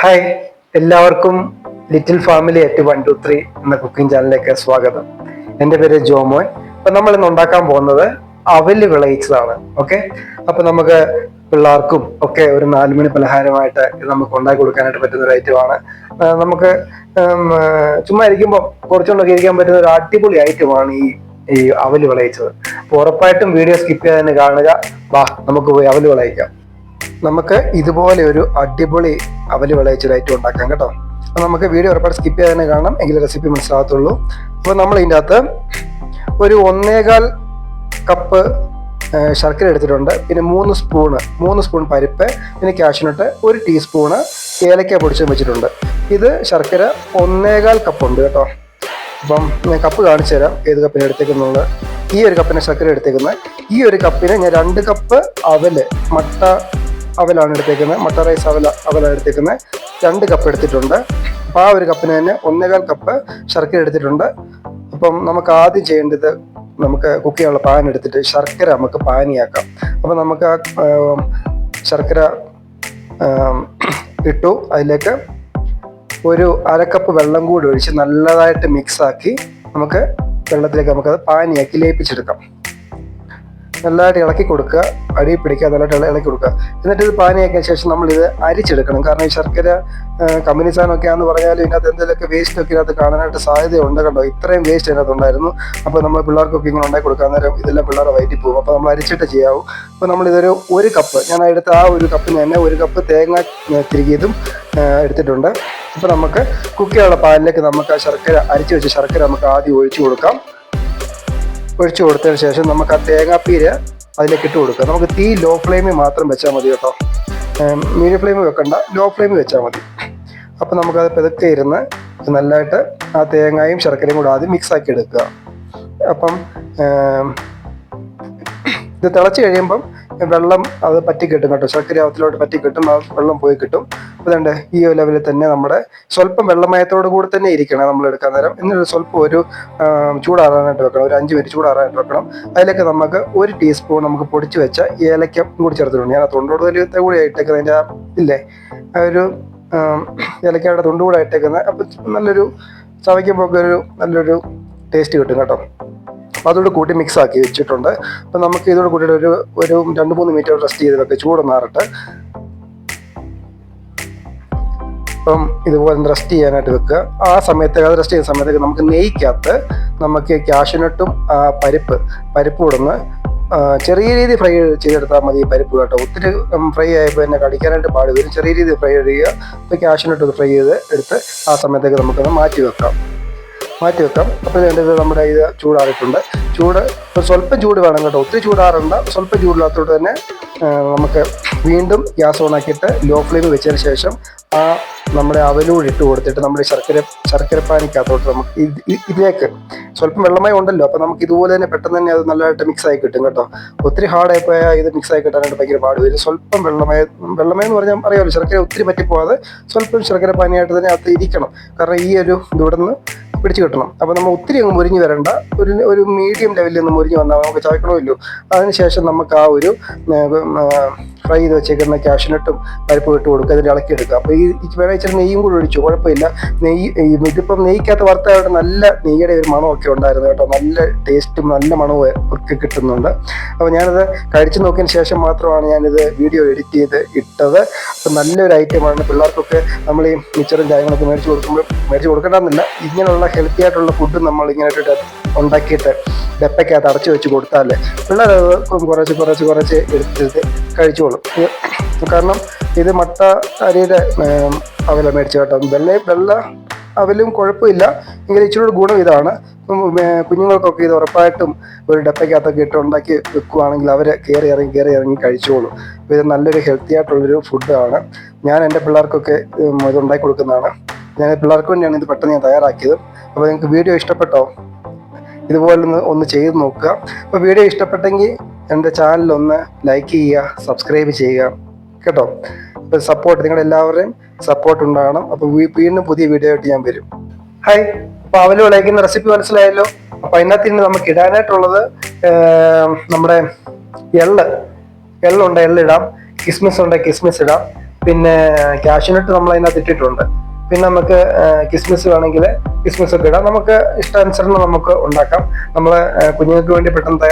Hi, എല്ലാവർക്കും little family at 123 എന്ന cooking ചാനലിലേക്ക് സ്വാഗതം. എൻ്റെ പേര് ജോമോൻ. അപ്പൊ നമ്മൾ ഇന്ന് ഉണ്ടാക്കാൻ പോകുന്നത് അവല് വിളയിച്ചതാണ്. ഓക്കെ, അപ്പൊ നമുക്ക് പിള്ളേർക്കും ഒക്കെ ഒരു 4 മണി പലഹാരമായിട്ട് ഇത് നമുക്ക് ഉണ്ടാക്കി കൊടുക്കാനായിട്ട് പറ്റുന്ന ഒരു ഐറ്റമാണ്. നമുക്ക് ചുമ്മാ ഇരിക്കുമ്പോൾ കുറച്ചുകൊണ്ടൊക്കെ ഇരിക്കാൻ പറ്റുന്ന ഒരു അടിപൊളി ഐറ്റമാണ് ഈ അവല് വിളയിച്ചത്. അപ്പൊ ഉറപ്പായിട്ടും വീഡിയോ സ്കിപ്പ് ചെയ്യാതെ തന്നെ കാണുക. വാ, നമുക്ക് പോയി അവല് വിളയിക്കാം. നമുക്ക് ഇതുപോലെ ഒരു അടിപൊളി അവല് വിളയിച്ചൊരു ഐറ്റം ഉണ്ടാക്കാം കേട്ടോ. അപ്പൊ നമുക്ക് വീഡിയോ ഒരുപാട് സ്കിപ്പ് ചെയ്യാൻ തന്നെ കാണാം, എങ്കിലും റെസിപ്പി മനസ്സിലാകത്തുള്ളൂ. അപ്പോൾ നമ്മൾ ഇതിൻ്റെ അകത്ത് ഒരു 1.25 കപ്പ് ശർക്കര എടുത്തിട്ടുണ്ട്. പിന്നെ 3 സ്പൂൺ പരിപ്പ്, പിന്നെ കാഷ്യൂനട്ട്, 1 ടീസ്പൂണ് ഏലക്ക പൊടിച്ചും വെച്ചിട്ടുണ്ട്. ഇത് ശർക്കര 1.25 കപ്പ് ഉണ്ട് കേട്ടോ. അപ്പം ഞാൻ കപ്പ് കാണിച്ചു തരാം ഏത് കപ്പിന് എടുത്തേക്കുന്നുള്ളത്. ഈ ഒരു കപ്പിന് ശർക്കര എടുത്തേക്കുന്നത്. ഈ ഒരു കപ്പിന് ഞാൻ 2 കപ്പ് മട്ട അവലാണ് എടുത്തേക്കുന്നത്. മട്ട റൈസ് അവലാണ് എടുത്തേക്കുന്നത്. 2 കപ്പ് എടുത്തിട്ടുണ്ട്. അപ്പോൾ ആ ഒരു കപ്പിന് തന്നെ 1.25 കപ്പ് ശർക്കര എടുത്തിട്ടുണ്ട്. അപ്പം നമുക്ക് ആദ്യം ചെയ്യേണ്ടത്, നമുക്ക് കുക്ക് ചെയ്യാനുള്ള പാൻ എടുത്തിട്ട് ശർക്കര നമുക്ക് പാനിയാക്കാം. അപ്പം നമുക്ക് ആ ശർക്കര ഇട്ടു. അതിലേക്ക് ഒരു 1/2 കപ്പ് വെള്ളം കൂടി ഒഴിച്ച് നല്ലതായിട്ട് മിക്സാക്കി നമുക്ക് വെള്ളത്തിലേക്ക് നമുക്കത് പാനിയാക്കി ലയിപ്പിച്ചെടുക്കാം. നല്ലതായിട്ട് ഇളക്കി കൊടുക്കുക, അടി പിടിക്കുക, നല്ലതായിട്ട് ഇളക്കി കൊടുക്കുക. എന്നിട്ട് ഇത് പാനിയാക്കിയ ശേഷം നമ്മളിത് അരിച്ചെടുക്കണം. കാരണം ഈ ശർക്കര കമ്പനി സാധനമൊക്കെ ആണെന്ന് പറഞ്ഞാലും ഇതിനകത്ത് എന്തെങ്കിലുമൊക്കെ വേസ്റ്റ് ഒക്കെ ഇതിനകത്ത് കാണാനായിട്ട് സാധ്യതയുണ്ട്. കണ്ടോ, ഇത്രയും വേസ്റ്റ് ഇതിനകത്ത് ഉണ്ടായിരുന്നു. അപ്പോൾ നമ്മൾ പിള്ളേർക്കൊക്കെ ഇങ്ങനെ ഉണ്ടാക്കി കൊടുക്കാൻ നേരം ഇതെല്ലാം പിള്ളേരെ വയറ്റി പോകും. അപ്പോൾ നമ്മൾ അരിച്ചിട്ട് ചെയ്യാവും. അപ്പോൾ നമ്മളിതൊരു 1 കപ്പ്, ഞാൻ എടുത്ത ആ ഒരു കപ്പിന് തന്നെ 1 കപ്പ് തേങ്ങ തിരികിയതും എടുത്തിട്ടുണ്ട്. അപ്പോൾ നമുക്ക് കുക്ക് ചെയ്യാനുള്ള പാനിലേക്ക് നമുക്ക് ആ ശർക്കര, അരിച്ചു വെച്ച ശർക്കര നമുക്ക് ആദ്യം ഒഴിച്ചു കൊടുക്കാം. ഒഴിച്ചു കൊടുത്തതിന് ശേഷം നമുക്ക് ആ തേങ്ങാപ്പീര് അതിലേക്ക് ഇട്ട് കൊടുക്കുക. നമുക്ക് തീ ലോ ഫ്ലെയിമിൽ മാത്രം വെച്ചാൽ മതി കേട്ടോ. മീഡിയം ഫ്ലെയിമിൽ വെക്കണ്ട, ലോ ഫ്ലെയിമിൽ വെച്ചാൽ മതി. അപ്പം നമുക്കത് പെതുക്കെ ഇരുന്ന് നല്ലതായിട്ട് ആ തേങ്ങയും ശർക്കരയും കൂടെ ആദ്യം മിക്സാക്കി എടുക്കുക. അപ്പം ഇത് തിളച്ച് കഴിയുമ്പം വെള്ളം അത് പറ്റി കിട്ടും കേട്ടോ. ശർക്കര അവത്തിലോട്ട് പറ്റി കിട്ടും, ആ വെള്ളം പോയി കിട്ടും. അതുകൊണ്ട് ഈ ലെവലിൽ തന്നെ നമ്മുടെ സ്വല്പം വെള്ളമയത്തോടു കൂടി തന്നെ ഇരിക്കണം നമ്മൾ എടുക്കാൻ നേരം. എന്നിട്ട് സ്വല്പം ഒരു ചൂടാറാനായിട്ട് വെക്കണം, ഒരു 5 മിനിറ്റ് ചൂടാറാനായിട്ട് വെക്കണം. അതിലേക്ക് നമുക്ക് 1 ടീസ്പൂൺ നമുക്ക് പൊടിച്ച് വെച്ച ഏലക്ക കൂടി ചേർത്തിട്ടുണ്ട്. ഞാൻ ആ തൊണ്ടോട് വലിയത്തെ കൂടി ഇട്ടേക്കുന്നത്, അതിൻ്റെ ഇല്ലേ ആ ഒരു ഏലക്കയുടെ തൊണ്ട് കൂടെ ഇട്ടേക്കുന്നത്. അപ്പം നല്ലൊരു ചവയ്ക്കുമ്പോൾ ഒരു നല്ലൊരു ടേസ്റ്റ് കിട്ടും കേട്ടോ. അപ്പോൾ അതോട് കൂട്ടി മിക്സ് ആക്കി വെച്ചിട്ടുണ്ട്. അപ്പം നമുക്ക് ഇതോട് കൂട്ടിയിട്ട് ഒരു 2-3 മിനിറ്റ് റെസ്റ്റ് ചെയ്ത് വെക്കുക, ചൂടൊന്നാറട്ടെ. അപ്പം ഇതുപോലെ റെസ്റ്റ് ചെയ്യാനായിട്ട് വെക്കുക. ആ സമയത്ത് അത് റെസ്റ്റ് ചെയ്യുന്ന സമയത്തേക്ക് നമുക്ക് നെയ്ക്കകത്ത് നമുക്ക് കാഷ്യൂനട്ടും പരിപ്പ് കൊടുന്ന് ചെറിയ രീതിയിൽ ഫ്രൈ ചെയ്തെടുത്താൽ മതി. പരിപ്പ് കേട്ടോ, ഒത്തിരി ഫ്രൈ ആയപ്പോൾ തന്നെ കടിക്കാനായിട്ട് പാട് വരും. ചെറിയ രീതിയിൽ ഫ്രൈ ചെയ്യുക. അപ്പോൾ കാഷ്യൂനട്ട് ഫ്രൈ ചെയ്ത് എടുത്ത് ആ സമയത്തേക്ക് നമുക്കത് മാറ്റി വെക്കാം. അപ്പോൾ വേണ്ടത് നമ്മുടെ ഇത് ചൂടാറിയിട്ടുണ്ട്. സ്വല്പം ചൂട് വേണം കേട്ടോ, ഒത്തിരി ചൂടാറണ്ട. സ്വല്പം ചൂടില്ലാത്തോട്ട് തന്നെ നമുക്ക് വീണ്ടും ഗ്യാസ് ഓണാക്കിയിട്ട് ലോ ഫ്ലെയിമിൽ വെച്ചതിന് ശേഷം ആ നമ്മുടെ അവലൂടെ ഇട്ട് കൊടുത്തിട്ട് നമ്മുടെ ശർക്കരപ്പാനിക്കകത്തോട്ട് നമുക്ക് ഇതിലേക്ക് സ്വല്പം വെള്ളമായി ഉണ്ടല്ലോ. അപ്പോൾ നമുക്ക് ഇതുപോലെ തന്നെ പെട്ടെന്ന് തന്നെ അത് നല്ലതായിട്ട് മിക്സ് ആയി കിട്ടും കേട്ടോ. ഒത്തിരി ഹാർഡായി പോയാൽ ഇത് മിക്സ് ആയി കിട്ടാനായിട്ട് ഭയങ്കര പാട് വരും. സ്വല്പം വെള്ളമയം എന്ന് പറഞ്ഞാൽ അറിയാമല്ലോ, ശർക്കര ഒത്തിരി പറ്റിപ്പോവാതെ സ്വല്പം ശർക്കരപ്പാനിയായിട്ട് തന്നെ അത് ഇരിക്കണം. കാരണം ഈ ഒരു ഇവിടെ നിന്ന് പിടിച്ച് കിട്ടണം. അപ്പോൾ നമ്മൾ ഒത്തിരി അങ്ങ് മുരിഞ്ഞ് വരണ്ട, ഒരു മീഡിയം ലെവലിൽ നിന്ന് മുരിഞ്ഞ് വന്നാൽ നമുക്ക് ചവയ്ക്കണമല്ലോ. അതിനുശേഷം നമുക്ക് ആ ഒരു ഫ്രൈ ചെയ്ത് വെച്ചേക്കുന്ന കാഷ്യൂനട്ടും പരിപ്പ് ഇട്ട് കൊടുക്കുക, അതിൽ ഇളക്കിയെടുക്കുക. അപ്പോൾ ഈ വേണമെങ്കിൽ ഇച്ചിരി നെയ്യും കൂടി ഒഴിച്ചു, കുഴപ്പമില്ല. ഇതിപ്പം നെയ്ക്കകത്ത് വറുത്തായിട്ട് നല്ല നെയ്യുടെ ഒരു മണമൊക്കെ ഉണ്ടായിരുന്നു കേട്ടോ. നല്ല ടേസ്റ്റും നല്ല മണവും ഒക്കെ കിട്ടുന്നുണ്ട്. അപ്പോൾ ഞാനത് കഴിച്ചു നോക്കിയതിന് ശേഷം മാത്രമാണ് ഞാനിത് വീഡിയോ എഡിറ്റ് ചെയ്ത് ഇട്ടത്. അപ്പം നല്ലൊരു ഐറ്റമാണ്. പിള്ളേർക്കൊക്കെ നമ്മൾ ഈ മിച്ചറും ചായങ്ങളൊക്കെ മേടിച്ച് കൊടുക്കേണ്ടതെന്നില്ല. ഇങ്ങനെയുള്ള ഹെൽത്തി ആയിട്ടുള്ള ഫുഡ് നമ്മൾ ഇങ്ങനെ ഉണ്ടാക്കിയിട്ട് ഡപ്പയ്ക്കകത്ത് അടച്ചു വെച്ച് കൊടുത്താൽ പിള്ളേരത് കുറച്ച് എടുത്തിട്ട് കഴിച്ചോളും. കാരണം ഇത് മട്ട അരിയുടെ അവല മേടിച്ച് കേട്ടോ. വെള്ള അവലും കുഴപ്പമില്ല, എങ്കിലും ഇച്ചിരി ഗുണം ഇതാണ്. കുഞ്ഞുങ്ങൾക്കൊക്കെ ഇത് ഉറപ്പായിട്ടും ഒരു ഡപ്പയ്ക്കകത്തൊക്കെ ഇട്ട് ഉണ്ടാക്കി വെക്കുകയാണെങ്കിൽ അവർ കയറി ഇറങ്ങി കഴിച്ചോളും. അപ്പോൾ ഇത് നല്ലൊരു ഹെൽത്തി ആയിട്ടുള്ളൊരു ഫുഡാണ്. ഞാൻ എൻ്റെ പിള്ളേർക്കൊക്കെ ഇത് ഉണ്ടാക്കി കൊടുക്കുന്നതാണ്. ഞാൻ പിള്ളേർക്ക് വേണ്ടിയാണ് ഇത് പെട്ടെന്ന് ഞാൻ തയ്യാറാക്കിയത്. അപ്പോൾ നിങ്ങൾക്ക് വീഡിയോ ഇഷ്ടപ്പെട്ടോ? ഇതുപോലെ ഒന്ന് ചെയ്ത് നോക്കുക. അപ്പോൾ വീഡിയോ ഇഷ്ടപ്പെട്ടെങ്കിൽ എൻ്റെ ചാനലൊന്ന് ലൈക്ക് ചെയ്യുക, സബ്സ്ക്രൈബ് ചെയ്യുക കേട്ടോ. അപ്പോൾ സപ്പോർട്ട്, നിങ്ങളുടെ എല്ലാവരുടെയും സപ്പോർട്ട് ഉണ്ടാകണം. അപ്പോൾ വീണ്ടും പുതിയ വീഡിയോ ആയിട്ട് ഞാൻ വരും. ഹായ്, അപ്പോൾ അവല് വിളയിക്കുന്ന റെസിപ്പി മനസ്സിലായല്ലോ. അപ്പോൾ അതിനകത്ത് ഇന്ന് നമുക്ക് ഇടാനായിട്ടുള്ളത് നമ്മുടെ എള്ളുണ്ട്, എള്ളിടാം. കിസ്മിസ് ഉണ്ട്, കിസ്മിസ് ഇടാം. പിന്നെ കാഷ്യൂനട്ട് നമ്മൾ അതിനകത്ത് ഇട്ടിട്ടുണ്ട്. പിന്നെ നമുക്ക് കിസ്മിസ് വേണമെങ്കിൽ കിസ്മിസ് ഒക്കെ ഇടാം. നമുക്ക് ഇഷ്ടാനുസരണം നമുക്ക് ഉണ്ടാക്കാം. നമ്മൾ കുഞ്ഞുങ്ങൾക്ക് വേണ്ടി പെട്ടെന്ന്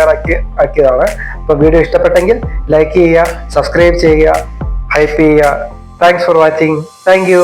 ആക്കിയതാണ്. അപ്പോൾ വീഡിയോ ഇഷ്ടപ്പെട്ടെങ്കിൽ ലൈക്ക് ചെയ്യുക, സബ്സ്ക്രൈബ് ചെയ്യുക, ഹൈപ്പ് ചെയ്യുക. Thanks for watching. Thank you.